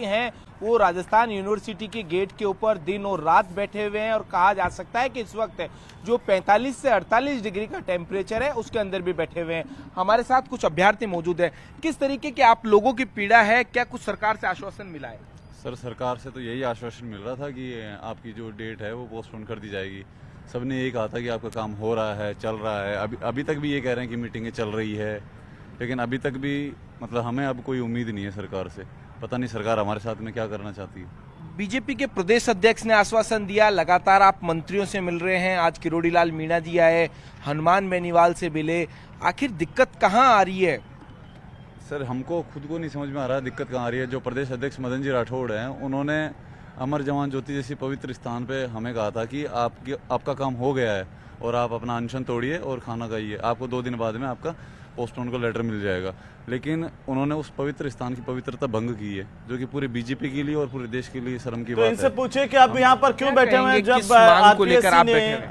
हैं वो राजस्थान यूनिवर्सिटी के गेट के ऊपर दिन और रात बैठे हुए हैं और कहा जा सकता है कि इस वक्त जो 45 से 48 डिग्री का टेम्परेचर है उसके अंदर भी बैठे हुए हैं। हमारे साथ कुछ अभ्यर्थी मौजूद है। किस तरीके की आप लोगों की पीड़ा है, क्या कुछ सरकार से आश्वासन मिला है? सर, सरकार से तो यही आश्वासन मिल रहा था कि आपकी जो डेट है वो पोस्टपोन कर दी जाएगी। सबने यही कहा था कि आपका काम हो रहा है, चल रहा है। अभी तक भी ये कह रहे हैं कि मीटिंगें चल रही है, लेकिन अभी तक भी मतलब हमें अब कोई उम्मीद नहीं है सरकार से। पता नहीं सरकार हमारे साथ में क्या करना चाहती है। बीजेपी के प्रदेश अध्यक्ष ने आश्वासन दिया, लगातार आप मंत्रियों से मिल रहे हैं, आज किरोड़ी लाल मीणा जी आए, हनुमान बेनीवाल से मिले, आखिर दिक्कत कहाँ आ रही है? सर, हमको खुद को नहीं समझ में आ रहा है दिक्कत कहाँ आ रही है। जो प्रदेश अध्यक्ष मदन जी राठौड़ हैं, उन्होंने अमर जवान ज्योति जैसी पवित्र स्थान पे हमें कहा था कि आपका काम हो गया है और आप अपना अनशन तोड़िए और खाना खाइए, आपको 2 दिन बाद में आपका पोस्टपोन का लेटर मिल जाएगा। लेकिन उन्होंने उस पवित्र स्थान की पवित्रता भंग की है, जो कि पूरे बीजेपी के लिए और पूरे देश के लिए शर्म की बात है। इनसे पूछे कि आप यहाँ पर क्यों बैठे हुए हैं, जब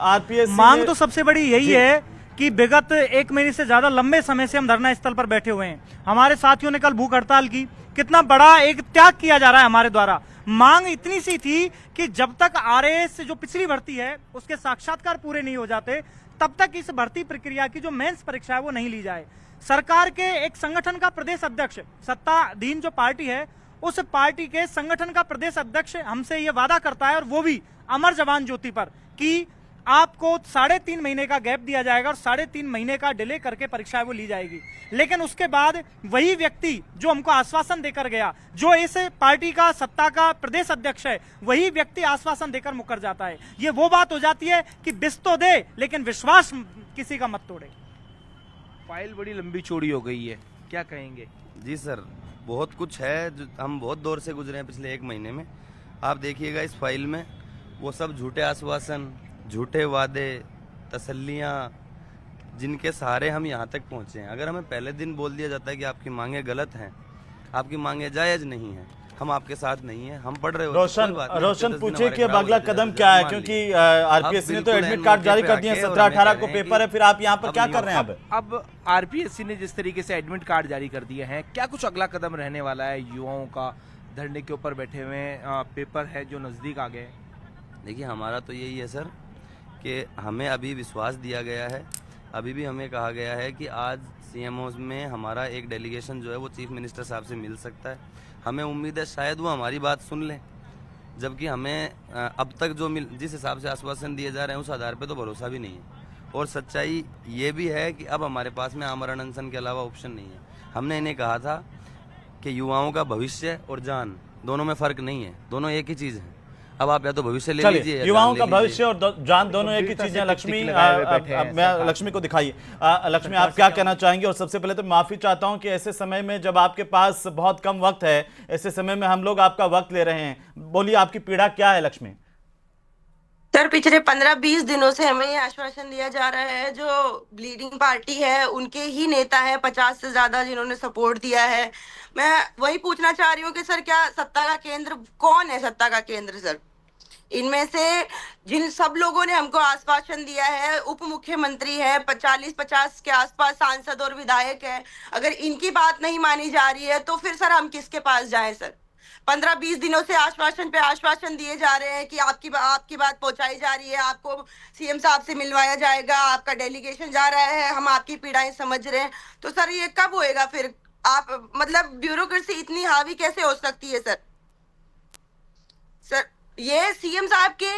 आरपीएससी मांग तो सबसे बड़ी यही है कि विगत 1 महीने से ज्यादा लंबे समय से हम धरना स्थल पर बैठे हुए हैं। हमारे साथियों ने कल भूख हड़ताल की, कितना बड़ा एक त्याग किया जा रहा है हमारे द्वारा। मांग इतनी सी थी कि जब तक आरएएस जो पिछली भर्ती है उसके साक्षात्कार पूरे नहीं हो जाते तब तक इस भर्ती प्रक्रिया की जो मेंस परीक्षा है वो नहीं ली जाए। सरकार के एक संगठन का प्रदेश अध्यक्ष, सत्ताधीन जो पार्टी है उस पार्टी के संगठन का प्रदेश अध्यक्ष हमसे ये वादा करता है, और वो भी अमर जवान ज्योति पर, कि आपको 3.5 महीने का गैप दिया जाएगा और 3.5 महीने का डिले करके परीक्षा वो ली जाएगी। लेकिन उसके बाद वही व्यक्ति जो हमको आश्वासन देकर गया, जो इस पार्टी का सत्ता का प्रदेश अध्यक्ष है, वही व्यक्ति आश्वासन देकर मुकर जाता है। ये वो बात हो जाती है कि बिस तो दे लेकिन विश्वास किसी का मत तोड़े। फाइल बड़ी लंबी चौड़ी हो गई है, क्या कहेंगे? जी सर, बहुत कुछ है जो हम बहुत दौर से गुजरे हैं पिछले 1 महीने में। आप देखिएगा इस फाइल में वो सब झूठे आश्वासन, झूठे वादे, तसल्लियाँ, जिनके सहारे हम यहाँ तक पहुँचे हैं। अगर हमें पहले दिन बोल दिया जाता है कि आपकी मांगे गलत हैं, आपकी मांगे जायज़ नहीं हैं, हम आपके साथ नहीं हैं, हम पढ़ रहे हो। रोशन पूछे कि अब अगला कदम क्या है, क्योंकि आरपीएससी ने तो एडमिट कार्ड जारी कर दिए, 17-18 को पेपर है, फिर आप यहाँ पर क्या कर रहे हैं? अब आरपीएससी ने जिस तरीके से एडमिट कार्ड जारी कर दिए हैं, क्या कुछ अगला कदम रहने वाला है? युवाओं का धरने के ऊपर बैठे हुए हैं, पेपर है जो नजदीक आ गए। देखिए, हमारा तो यही है सर कि हमें अभी विश्वास दिया गया है, अभी भी हमें कहा गया है कि आज सीएमओ में हमारा एक डेलीगेशन जो है वो चीफ मिनिस्टर साहब से मिल सकता है। हमें उम्मीद है शायद वो हमारी बात सुन लें, जबकि हमें अब तक जो जिस हिसाब से आश्वासन दिए जा रहे हैं उस आधार पे तो भरोसा भी नहीं है। और सच्चाई ये भी है कि अब हमारे पास में आमरण अनशन के अलावा ऑप्शन नहीं है। हमने इन्हें कहा था कि युवाओं का भविष्य और जान दोनों में फ़र्क नहीं है, दोनों एक ही चीज़ है। अब आप या तो भविष्य ले लीजिए, युवाओं का भविष्य और जान दोनों एक ही चीज है। लक्ष्मी, मैं लक्ष्मी को दिखाइए। लक्ष्मी, आप क्या कहना चाहेंगे? और सबसे पहले तो माफी चाहता हूं कि ऐसे समय में जब आपके पास बहुत कम वक्त है, ऐसे समय में हम लोग आपका वक्त ले रहे हैं। बोलिए, आपकी पीड़ा क्या है? लक्ष्मी सर, पिछले 15-20 दिनों से हमें ये आश्वासन दिया जा रहा है, जो लीडिंग पार्टी है उनके ही नेता है 50 से ज्यादा जिन्होंने सपोर्ट दिया है। मैं वही पूछना चाह रही हूँ कि सर, क्या सत्ता का केंद्र कौन है? सत्ता का केंद्र सर, इनमें से जिन सब लोगों ने हमको आश्वासन दिया है, उप मुख्यमंत्री है, 40-50 के आसपास सांसद और विधायक है, अगर इनकी बात नहीं मानी जा रही है तो फिर सर हम किसके पास जाएं? सर, 15-20 दिनों से आश्वासन पे आश्वासन दिए जा रहे हैं कि आपकी बात पहुंचाई जा रही है, आपको सीएम साहब से मिलवाया जाएगा, आपका डेलीगेशन जा रहा है, हम आपकी पीड़ाएं समझ रहे हैं। तो सर, ये कब होएगा फिर? आप मतलब ब्यूरोक्रेसी इतनी हावी कैसे हो सकती है सर? सर, ये सीएम साहब के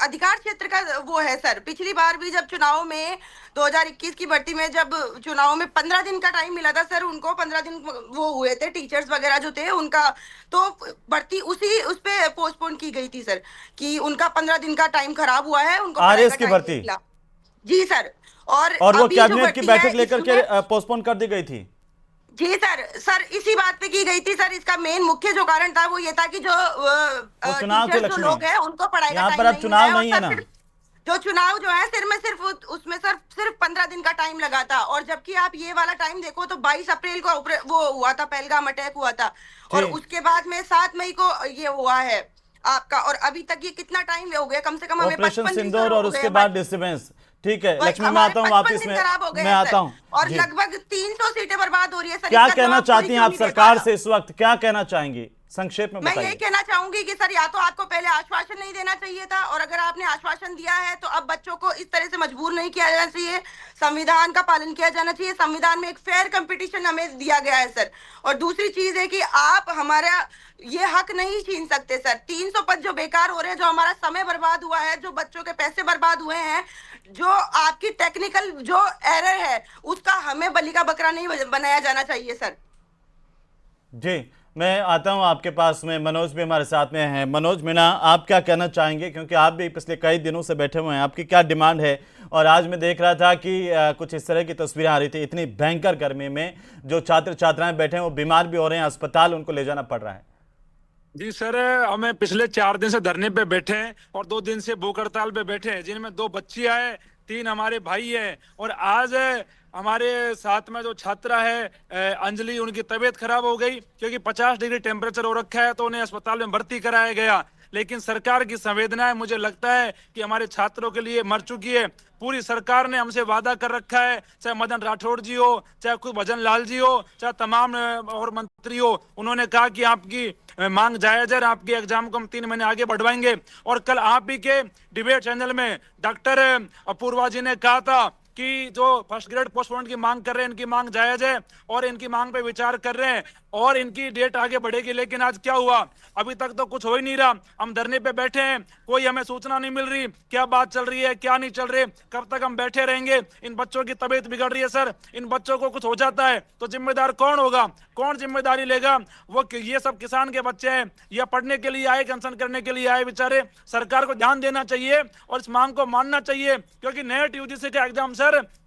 अधिकार क्षेत्र का वो है सर। पिछली बार भी जब चुनाव में 2021 की भर्ती में जब चुनाव में 15 दिन का टाइम मिला था सर, उनको 15 दिन वो हुए थे, टीचर्स वगैरह जो थे उनका, तो भर्ती उस पे पोस्टपोन की गई थी सर, कि उनका 15 दिन का टाइम खराब हुआ है, उनको आरएस की भर्ती। जी सर, और वो कैबिनेट की बैठक लेकर के पोस्टपोन कर दी गई थी। जी सर, इसी बात पे की गई थी सर। इसका मेन मुख्य जो कारण था वो ये था कि जो चुनाव के जो लोग हैं उनको पढ़ाई का यहाँ पर अब चुनाव नहीं है ना, जो चुनाव जो है सिर्फ उसमें सर सिर्फ 15 दिन का टाइम लगा था। और जबकि आप ये वाला टाइम देखो तो 22 अप्रैल को वो हुआ था, पहलगाम अटैक हुआ था, और उसके बाद में 7 मई को ये हुआ है आपका, और अभी तक ये कितना टाइम हो गया? कम से कम हमें ऑपरेशन सिंदूर और उसके बाद डिस्टर्बेंस। ठीक है लक्ष्मी, मैं आता हूँ वापस में, मैं आता हूँ। और लगभग 300 सीटें बर्बाद हो रही है सर। क्या कहना चाहती हैं आप सरकार से इस वक्त, क्या कहना चाहेंगी? संक्षेप में मैं यही बताइए। कहना चाहूंगी कि सर या तो आपको पहले आश्वासन नहीं देना चाहिए था, और अगर आपने आश्वासन दिया है तो अब बच्चों को इस तरह से मजबूर नहीं किया जाना चाहिए। संविधान का पालन किया जाना चाहिए। संविधान में एक फेयर कंपटीशन हमें दिया गया है सर। और दूसरी चीज है कि आप हमारा ये हक नहीं छीन सकते सर। 300 पद जो बेकार हो रहे हैं, जो हमारा समय बर्बाद हुआ है, जो बच्चों के पैसे बर्बाद हुए हैं, जो आपकी टेक्निकल जो एरर है उसका हमें बलि का बकरा नहीं बनाया जाना चाहिए सर। जी, मैं आता हूं आपके पास में। मनोज भी हमारे साथ में हैं। मनोज मीणा, आप क्या कहना चाहेंगे, क्योंकि आप भी पिछले कई दिनों से बैठे हुए हैं, आपकी क्या डिमांड है? और आज मैं देख रहा था कि कुछ इस तरह की तस्वीरें आ रही थी, इतनी भयंकर गर्मी में जो छात्र छात्राएं बैठे हैं वो बीमार भी हो रहे हैं, अस्पताल उनको ले जाना पड़ रहा है। जी सर, हमें पिछले 4 दिन से धरने पे बैठे हैं और 2 दिन से भूख हड़ताल पे बैठे हैं, जिनमें 2 बच्चियां हैं, 3 हमारे भाई हैं। और आज हमारे साथ में जो छात्रा है अंजलि, उनकी तबीयत खराब हो गई क्योंकि 50 डिग्री टेम्परेचर हो रखा है, तो उन्हें अस्पताल में भर्ती कराया गया। लेकिन सरकार की संवेदनाएं मुझे लगता है कि हमारे छात्रों के लिए मर चुकी है। पूरी सरकार ने हमसे वादा कर रखा है, चाहे मदन राठौड़ जी हो, चाहे खुद भजन लाल जी हो, चाहे तमाम और मंत्री हो, उन्होंने कहा कि आपकी मांग जायज है, आपके एग्जाम को हम 3 महीने आगे बढ़वाएंगे। और कल आप ही के डिबेट चैनल में डॉक्टर अपूर्वा जी ने कहा था कि जो फर्स्ट ग्रेड पोस्टपोन की मांग कर रहे हैं, इनकी मांग जायज है और इनकी मांग पे विचार कर रहे हैं और इनकी डेट आगे बढ़ेगी। लेकिन आज क्या हुआ? अभी तक तो कुछ हो ही नहीं रहा। हम धरने पे बैठे हैं, कोई हमें सूचना नहीं मिल रही क्या बात चल रही है, क्या नहीं चल रही। कब तक हम बैठे रहेंगे? इन बच्चों की तबीयत बिगड़ रही है सर। इन बच्चों को कुछ हो जाता है तो जिम्मेदार कौन होगा? कौन जिम्मेदारी लेगा? वो ये सब किसान के बच्चे हैं, ये पढ़ने के लिए आए, कंसर्न करने के लिए आए बेचारे। सरकार को ध्यान देना चाहिए और इस मांग को मानना चाहिए, क्योंकि नेट यूजीसी का एग्जाम सर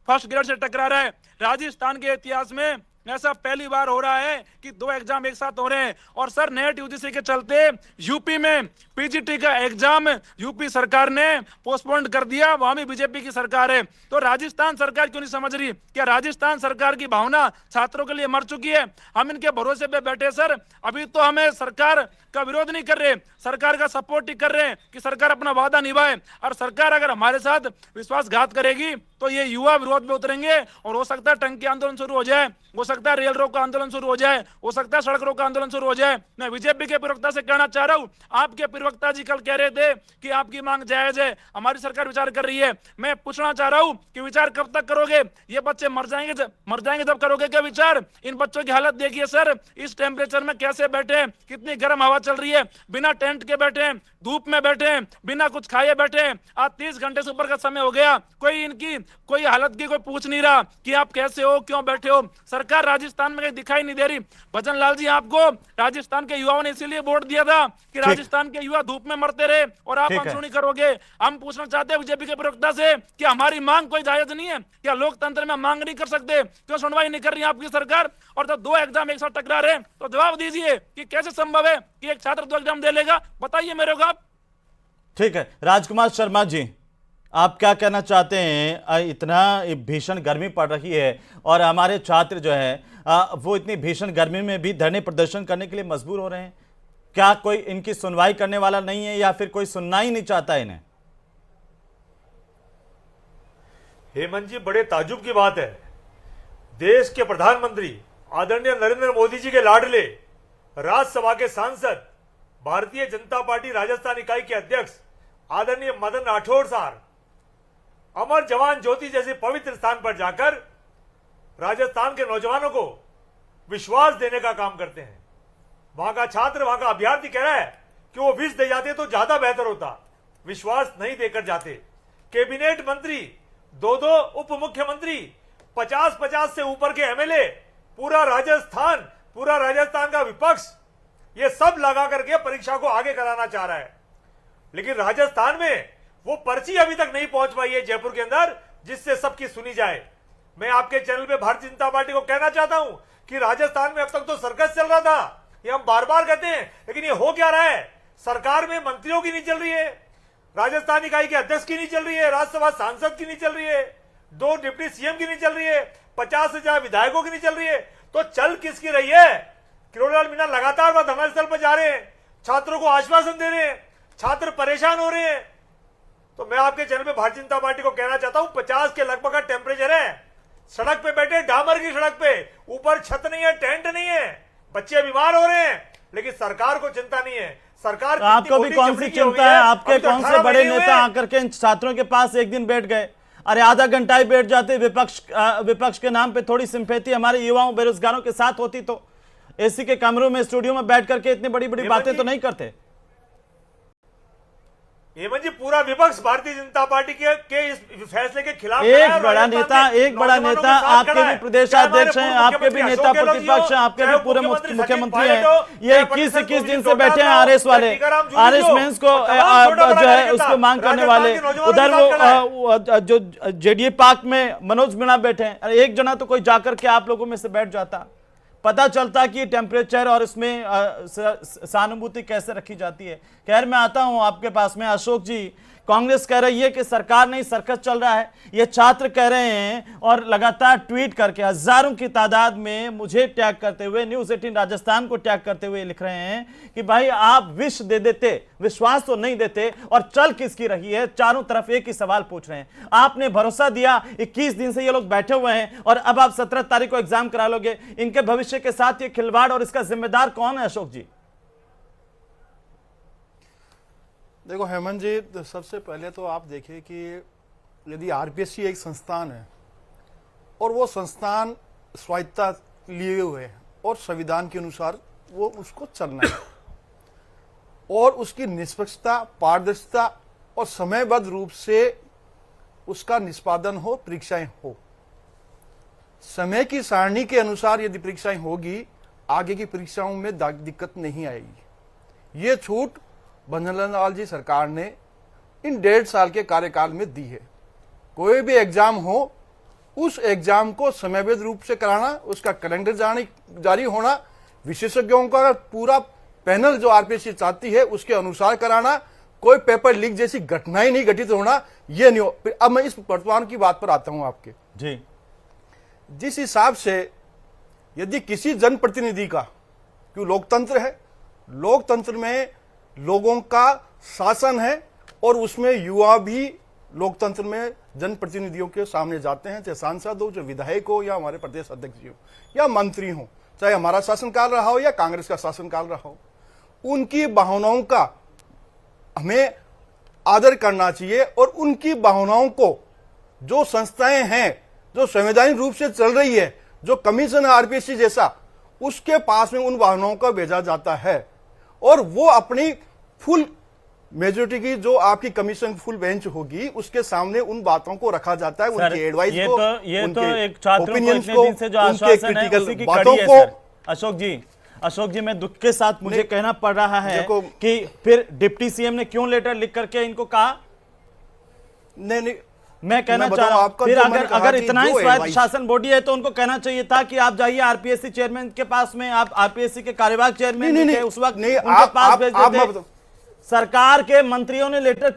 फर्स्ट ग्रेड से टकरा रहा है। राजस्थान के इतिहास में ऐसा पहली बार हो रहा है कि 2 एग्जाम एक साथ हो रहे हैं। और सर नेट यूजीसी के चलते यूपी में पीजीटी का एग्जाम यूपी सरकार ने पोस्टपोन कर दिया, वहां भी बीजेपी की सरकार है। तो राजस्थान सरकार क्यों नहीं समझ रही? क्या राजस्थान सरकार की भावना छात्रों के लिए मर चुकी है? हम इनके भरोसे पे बैठे सर। अभी तो हमें सरकार का विरोध नहीं कर रहे, सरकार का सपोर्ट ही कर रहे हैं कि सरकार अपना वादा निभाए। और सरकार अगर हमारे साथ विश्वासघात करेगी तो ये युवा विरोध में उतरेंगे और हो सकता है टंकी आंदोलन शुरू हो जाए, हो सकता है रेल रोको आंदोलन शुरू हो जाए, हो सकता है सड़क रोको आंदोलन शुरू हो जाए। मैं बीजेपी के प्रवक्ता से कहना चाह रहा हूं, आपके प्रवक्ता जी कल कह रहे थे कि आपकी मांग जायज है, हमारी सरकार विचार कर रही है। मैं पूछना चाह रहा हूं कि विचार कब तक करोगे? ये बच्चे मर जाएंगे जब करोगे क्या विचार? इन बच्चों की हालत देखिए सर, इस टेम्परेचर में कैसे बैठे हैं, कितनी गर्म हवा चल रही है, बिना टेंट के बैठे हैं, धूप में बैठे हैं, बिना कुछ खाए बैठे हैं। आज 30 घंटे से ऊपर का समय हो गया, कोई इनकी कोई हालत की कोई पूछ नहीं रहा कि आप कैसे हो, क्यों बैठे हो। सरकार राजस्थान में कहीं दिखाई नहीं दे रही। भजन लाल जी, आपको राजस्थान के युवाओं ने इसीलिए वोट दिया था कि राजस्थान के युवा धूप में मरते रहे और आप अनसुनी करोगे। हम पूछना चाहते हैं बीजेपी के प्रवक्ता से कि हमारी मांग कोई जायज नहीं है क्या? लोकतंत्र में मांग नहीं कर सकते? क्यों सुनवाई नहीं कर रही आपकी सरकार? और जब 2 एग्जाम एक साथ टकरा रहे तो जवाब दीजिए कि कैसे संभव है कि एक छात्र 2 एग्जाम दे लेगा? बताइए मेरे को आप। ठीक है, राजकुमार शर्मा जी, आप क्या कहना चाहते हैं? इतना भीषण गर्मी पड़ रही है और हमारे छात्र जो है वो इतनी भीषण गर्मी में भी धरने प्रदर्शन करने के लिए मजबूर हो रहे हैं। क्या कोई इनकी सुनवाई करने वाला नहीं है या फिर कोई सुनना ही नहीं चाहता इन्हें? हेमंत जी, बड़े ताजुब की बात है, देश के प्रधानमंत्री आदरणीय नरेंद्र मोदी जी के लाडले, राज्यसभा के सांसद, भारतीय जनता पार्टी राजस्थान इकाई के अध्यक्ष आदरणीय मदन राठौड़ साहब अमर जवान ज्योति जैसे पवित्र स्थान पर जाकर राजस्थान के नौजवानों को विश्वास देने का काम करते हैं। वहां का छात्र, वहां का अभ्यर्थी कह रहा है कि वो विष दे जाते तो ज्यादा बेहतर होता, विश्वास नहीं देकर जाते। कैबिनेट मंत्री, 2 उप मुख्यमंत्री, 50-50 से ऊपर के एमएलए, पूरा राजस्थान का विपक्ष, ये सब लगा करके परीक्षा को आगे कराना चाह रहा है। लेकिन राजस्थान में वो पर्ची अभी तक नहीं पहुंच पाई है जयपुर के अंदर जिससे सबकी सुनी जाए। मैं आपके चैनल पे भारतीय जनता पार्टी को कहना चाहता हूं कि राजस्थान में अब तक तो सर्कस चल रहा था, ये हम बार बार कहते हैं, लेकिन ये हो क्या रहा है? सरकार में मंत्रियों की नहीं चल रही है, राजस्थान इकाई के अध्यक्ष की नहीं चल रही है, राज्यसभा सांसद की नहीं चल रही है, 2 डिप्टी सीएम की नहीं चल रही है, 50 से ज्यादा विधायकों की नहीं चल रही है। तो चल किसकी रही है? किरोड़लाल मीणा लगातार वह धरनास्थल पर जा रहे हैं, छात्रों को आश्वासन दे रहे हैं, छात्र परेशान हो रहे हैं। तो मैं आपके चैनल पे भारतीय जनता पार्टी को कहना चाहता हूं, 50 के लगभग का टेम्परेचर है, सड़क पे बैठे, डामर की सड़क पे, ऊपर छत नहीं है, टेंट नहीं है, बच्चे बीमार हो रहे हैं, लेकिन सरकार को चिंता नहीं है। सरकार तो आपको भी कौन सी चिंता है? आपके कौन से बड़े नेता आकर के इन छात्रों के पास एक दिन बैठ गए? अरे आधा घंटा ही बैठ जाते। विपक्ष के नाम पे थोड़ी सिंपैथी हमारे युवाओं बेरोजगारों के साथ होती तो एसी के कमरों में स्टूडियो में बैठ करके इतनी बड़ी बड़ी बातें तो नहीं करते। हेमंत जी, पूरा विपक्ष भारतीय जनता पार्टी के इस फैसले के खिलाफ एक बड़ा नेता आपके भी प्रदेशाध्यक्ष हैं, आपके भी नेता प्रतिपक्ष हैं, आपके भी पूरे मुख्यमंत्री हैं, ये 21 दिन से बैठे हैं आरएस वाले, आरएस मेंस को जो है उसको मांग करने वाले। उधर वो जो जेडीए पार्क में मनोज मीणा बैठे हैं, अरे एक जना तो कोई जाकर के आप लोगों में से बैठ जाता, पता चलता कि टेम्परेचर और इसमें सहानुभूति कैसे रखी जाती है। खैर मैं आता हूं आपके पास में। अशोक जी, कांग्रेस कह रही है कि सरकार नहीं सर्कस चल रहा है, ये छात्र कह रहे हैं और लगातार ट्वीट करके हजारों की तादाद में मुझे टैग करते हुए, न्यूज़ 18 राजस्थान को टैग करते हुए लिख रहे हैं कि भाई आप विश दे देते, विश्वास तो नहीं देते, और चल किसकी रही है। चारों तरफ एक ही सवाल पूछ रहे हैं। आपने भरोसा दिया, 21 दिन से ये लोग बैठे हुए हैं और अब आप 17 तारीख को एग्जाम करा लोगे। इनके भविष्य के साथ ये खिलवाड़ और इसका जिम्मेदार कौन है अशोक जी? देखो हेमंत जी, तो सबसे पहले तो आप देखिए कि यदि आरपीएससी एक संस्थान है और वो संस्थान स्वायत्तता लिए हुए है और संविधान के अनुसार वो उसको चलना है और उसकी निष्पक्षता, पारदर्शिता और समयबद्ध रूप से उसका निष्पादन हो, परीक्षाएं हो, समय की सारणी के अनुसार यदि परीक्षाएं होगी, आगे की परीक्षाओं में दिक्कत नहीं आएगी। ये छूट बनवारीलाल लाल जी सरकार ने इन 1.5 साल के कार्यकाल में दी है। कोई भी एग्जाम हो, उस एग्जाम को समयबद्ध रूप से कराना, उसका कैलेंडर जारी होना, विशेषज्ञों का पूरा पैनल जो आरपीएससी चाहती है उसके अनुसार कराना, कोई पेपर लीक जैसी घटनाएं नहीं घटित होना, ये नहीं हो। अब मैं इस वर्तमान की बात पर आता हूं आपके जी। जिस हिसाब से यदि किसी जनप्रतिनिधि का, क्यों लोकतंत्र है, लोकतंत्र में लोगों का शासन है और उसमें युवा भी लोकतंत्र में जनप्रतिनिधियों के सामने जाते हैं, चाहे सांसद हो, चाहे विधायक हो, या हमारे प्रदेश अध्यक्ष जी हो, या मंत्री हो, चाहे हमारा शासनकाल रहा हो या कांग्रेस का शासनकाल रहा हो। उनकी भावनाओं का हमें आदर करना चाहिए और उनकी भावनाओं को जो संस्थाएं हैं जो संवैधानिक रूप से चल रही है, जो कमीशन है आरपीएससी जैसा, उसके पास में उन भावनाओं का भेजा जाता है और वो अपनी फुल मेजोरिटी की जो आपकी कमीशन फुल बेंच होगी उसके सामने उन बातों को रखा जाता है, उनके एडवाइस को, उनके एक छात्रों को इतने दिन से जो उनके आश्वासन है उसी की कड़ी है सर। अशोक जी, मैं दुख के साथ मुझे कहना पड़ रहा है कि फिर डिप्टी सीएम ने क्यों लेटर लिख करके इनको कहा? नहीं, मैं कहना चाह रहा हूं फिर अगर इतना ही स्वायत्त शासन बॉडी है तो उनको कहना चाहिए था कि आप जाइए आरपीएससी चेयरमैन के पास में, आप आरपीएससी के कार्यवाहक चेयरमैन उस वक्त उनके पास भेज देते। सरकार के मंत्रियों ने लेटर